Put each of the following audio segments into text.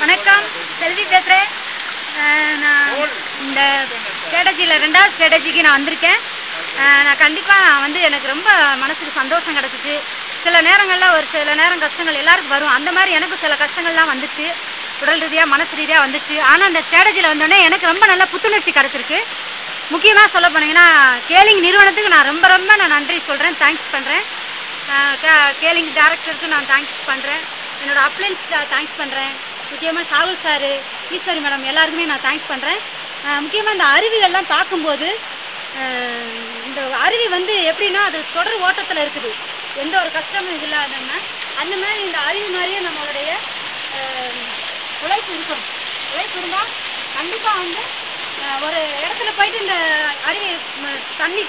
வணக்கம், செல்வி பேசுகிறேன். நான் இந்த ஸ்ட்ராட்டஜியில் 2வது ஸ்ட்ராட்டஜிக்கு நான் வந்திருக்கேன். நான் கண்டிப்பாக எனக்கு ரொம்ப மனசுக்கு சந்தோஷம் கிடச்சிச்சு. சில நேரங்களில் ஒரு சில நேரம் கஷ்டங்கள் எல்லாருக்கும் வரும். அந்த மாதிரி எனக்கும் சில கஷ்டங்கள்லாம் வந்துச்சு, உடல் ரீதியாக மனசு ரீதியாக வந்துச்சு. ஆனால் அந்த ஸ்ட்ராட்டஜியில் வந்தோடனே எனக்கு ரொம்ப நல்ல புத்துணர்ச்சி கிடச்சிருக்கு. முக்கியமாக சொல்ல போனீங்கன்னா கேலிங் நிறுவனத்துக்கு நான் ரொம்ப நான் நன்றி சொல்கிறேன், தேங்க்ஸ் பண்ணுறேன். கேலிங் டைரக்டருக்கு நான் தேங்க்ஸ் பண்ணுறேன். என்னோடய அப்ளைன்ஸ் தேங்க்ஸ் பண்ணுறேன். முக்கியமாக சாகுல் சார், ஈஸ்வரி மேடம் எல்லாருக்குமே நான் தேங்க்ஸ் பண்ணுறேன். முக்கியமாக இந்த அருவிகள்லாம் பார்க்கும்போது இந்த அருவி எப்படின்னா அது தொடர் ஓட்டத்தில் இருக்குது, எந்த ஒரு கஷ்டமும் இல்லாதன்னா. அந்த மாதிரி இந்த அருவி மாதிரியே நம்மளுடைய உழைப்பு இருக்கணும். உழைப்பு இருந்தால் கண்டிப்பாக ஒரு இடத்துல போயிட்டு இந்த அருவி தண்ணி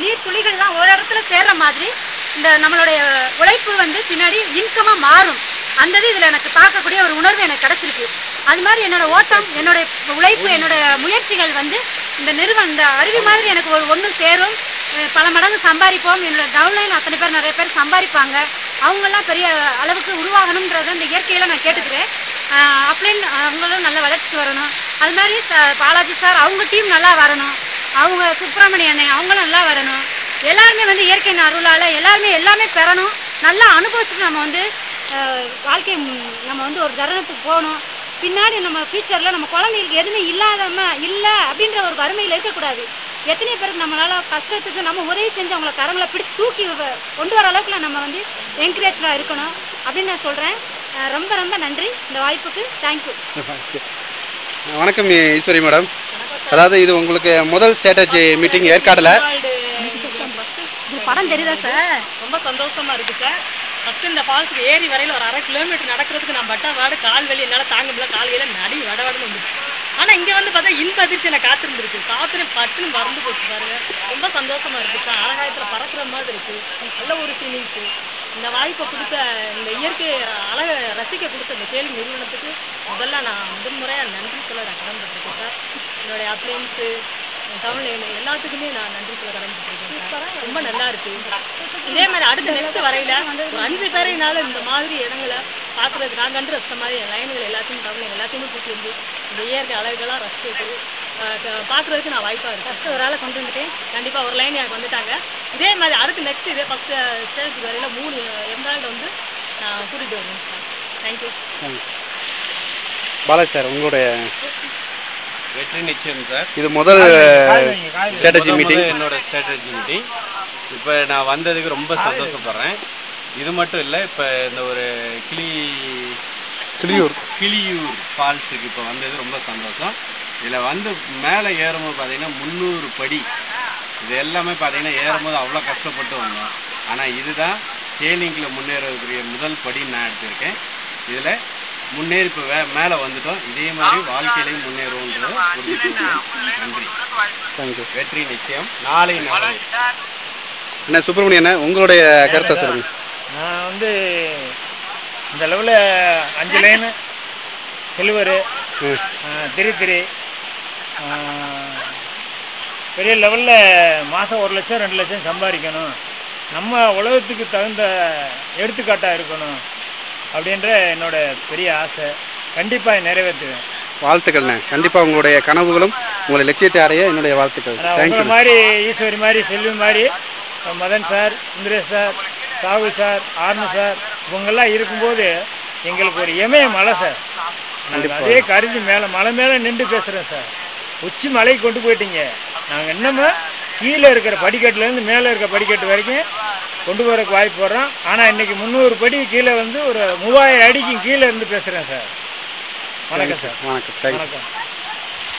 நீர் துளிகள்லாம் ஒரு இடத்துல சேர்ற மாதிரி இந்த நம்மளுடைய உழைப்பு பின்னாடி இன்கமாக மாறும். அந்த இதில் எனக்கு பார்க்கக்கூடிய ஒரு உணர்வு எனக்கு கிடச்சிருக்கு. அது மாதிரி என்னோட ஓட்டம், என்னுடைய உழைப்பு, என்னோட முயற்சிகள் இந்த அருவி மாதிரி எனக்கு ஒன்று சேரும். பல மடங்கு சம்பாதிப்போம். என்னோட டவுன்லைன் அத்தனை பேர் நிறைய பேர் சம்பாதிப்பாங்க. அவங்கெல்லாம் பெரிய அளவுக்கு உருவாகணுன்றத இந்த இயற்கையில் நான் கேட்டுக்கிறேன். அப்ளைன் அவங்களும் நல்ல வளர்ச்சி வரணும். அது மாதிரி பாலாஜி சார் அவங்க டீம் நல்லா வரணும். அவங்க சுப்பிரமணிய அண்ணன் அவங்களும் நல்லா வரணும். எல்லாருமே இயற்கையின் அருளால் எல்லாமே பெறணும். நல்லா அனுபவிச்சுட்டு நம்ம வாழ்க்கை நம்ம ஒரு தருணத்துக்கு போகணும். பின்னாடி நம்ம ஃபியூச்சரில் நம்ம குழந்தைகளுக்கு எதுவுமே இல்லை அப்படின்ற ஒரு வறுமையில் இருக்கக்கூடாது. எத்தனை பேருக்கு நம்மளால் கஷ்டத்துக்கு நம்ம உதவி செஞ்சு அவங்கள கரங்களை பிடிச்சி தூக்கி கொண்டு வர அளவுக்கு நம்ம என்கரேஜாக இருக்கணும் அப்படின்னு நான் சொல்கிறேன். ரொம்ப நன்றி இந்த வாய்ப்புக்கு. தேங்க்யூ. வணக்கம் ஈஸ்வரி மேடம். அதாவது இது உங்களுக்கு முதல் ஸ்ட்ராட்டஜி மீட்டிங் ஏற்காடுல. படம் தெரியுதா சார்? ரொம்ப சந்தோஷமா இருக்கு சார். ஃபஸ்ட்டு இந்த ஃபால்ஸுக்கு ஏறி வரையில் ஒரு 1/2 கிலோமீட்டர் நடக்கிறதுக்கு நான் வாடு கால் வலி என்னால் தாங்க முடியல. காலையில் நடி வடவடன்னு வந்துச்சு. ஆனால் இங்கே பார்த்தா இன்ப அதிர்ச்சி எனக்கு காத்திருந்துருக்கு. பட்டுன்னு மறந்து போச்சு பாருங்க. ரொம்ப சந்தோஷமா இருக்கு சார். ஆகாயத்தில் பறக்கிற மாதிரி இருக்கு. நல்ல ஒரு ஃபீலிங்ஸு. இந்த வாய்ப்பை கொடுத்த இந்த இயற்கை அழகை ரசிக்க கொடுத்த இந்த கேள்வி நிறுவனத்துக்கு முதல்ல நான் முதன்முறையாக நன்றி சொல்ல நான் கடன்பட்டுருக்கேன் சார். என்னுடைய அப்ளைன்ஸு தமிழ் எல்லாத்துக்குமே நான் நன்றி சொல்ல கடன்பட்டுருக்கேன் சார். ரொம்ப நல்லா இருக்கு. இதே மாதிரி அடுத்த நெக்ஸ்ட் வரையில ஒரு 5 பேரைனாலும் இந்த மாதிரி இடங்களை பார்க்குறதுக்கு நான் கண்டு ரசித்த மாதிரி என் லைன்கள் எல்லாத்தையும் தமிழ் எல்லாத்தையுமே கூட்டி வந்து இந்த இயற்கை அழகுகளாக ரசிச்சு பார்க்குறதுக்கு நான் வாய்ப்பாக இருக்கு. ஃபஸ்ட்டு ஒரு ஆளை கொண்டு வந்துட்டேன். கண்டிப்பாக ஒரு லைன் எனக்கு வந்துட்டாங்க. இதே மாதிரி அடுத்து நெக்ஸ்ட் இதே ஃபஸ்ட்டு ஸ்டேஜ் வரையில 3 எம்எல்ஏ நான் கூட்டிகிட்டு வருவேன் சார். தேங்க்யூ. பாலாஜி சார் உங்களுடைய வெற்றி நிச்சயம் சார். இது முதல் ஸ்ட்ராட்டஜி மீட்டிங், என்னோட ஸ்ட்ராட்டஜி மீட்டிங். இப்போ நான் வந்ததுக்கு ரொம்ப சந்தோஷப்படுறேன். இது மட்டும் இல்லை, இப்போ இந்த ஒரு கிளியூர் ஃபால்ஸுக்கு இப்போ வந்தது ரொம்ப சந்தோஷம். இதில் மேலே ஏறும்போது பார்த்தீங்கன்னா 300 படி. இது எல்லாமே பார்த்தீங்கன்னா ஏறும்போது அவ்வளோ கஷ்டப்பட்டு வந்தோம். ஆனால் இதுதான் கேலிங்கில் முன்னேறக்கூடிய முதல் படின்னு நான் எடுத்திருக்கேன். இதில் முன்னேறி இப்போ மேலே வந்துட்டோம். இதே மாதிரி வாழ்க்கையிலையும் முன்னேறுவோன்றது உறுதிப்படுத்துகிறேன். நன்றி. தேங்க்யூ. வெற்றி நிச்சயம். நாளை என்ன சுப்பிரமணியன் உங்களுடைய கருத்தை சொல்லுங்க. நான் இந்த லெவலில் 5 லைனு சில்வரு திரி பெரிய லெவலில் மாதம் 1 லட்சம் 2 லட்சம் சம்பாதிக்கணும், நம்ம உலகத்துக்கு தகுந்த எடுத்துக்காட்டாக இருக்கணும் அப்படின்ற என்னோட பெரிய ஆசை. கண்டிப்பாக நிறைவேற்றுவேன். வாழ்த்துக்கள்ண்ணே. கண்டிப்பாக உங்களுடைய கனவுகளும் உங்களுடைய லட்சியத்தை அடைய என்னுடைய வாழ்த்துக்கள். உங்களை மாதிரி ஈஸ்வரி மாதிரி செல்வி மாதிரி Madan sir, Indresh sir, Shahul sir, ஆர்னு சார் இவங்கெல்லாம் இருக்கும்போது எங்களுக்கு ஒரு இமய மலை சார். அதே கருதி மலை மேலே நின்று பேசுகிறேன் சார். உச்சி மலைக்கு கொண்டு போயிட்டீங்க. நாங்கள் இன்னமும் கீழே இருக்கிற படிக்கட்டுலேருந்து மேலே இருக்கிற படிக்கட்டு வரைக்கும் கொண்டு போகிறதுக்கு வாய்ப்பு போடுறோம். ஆனால் இன்னைக்கு 300 படி கீழே ஒரு 3000 அடிக்கும் கீழே இருந்து பேசுகிறேன் சார். வணக்கம் சார். வணக்கம். வணக்கம்.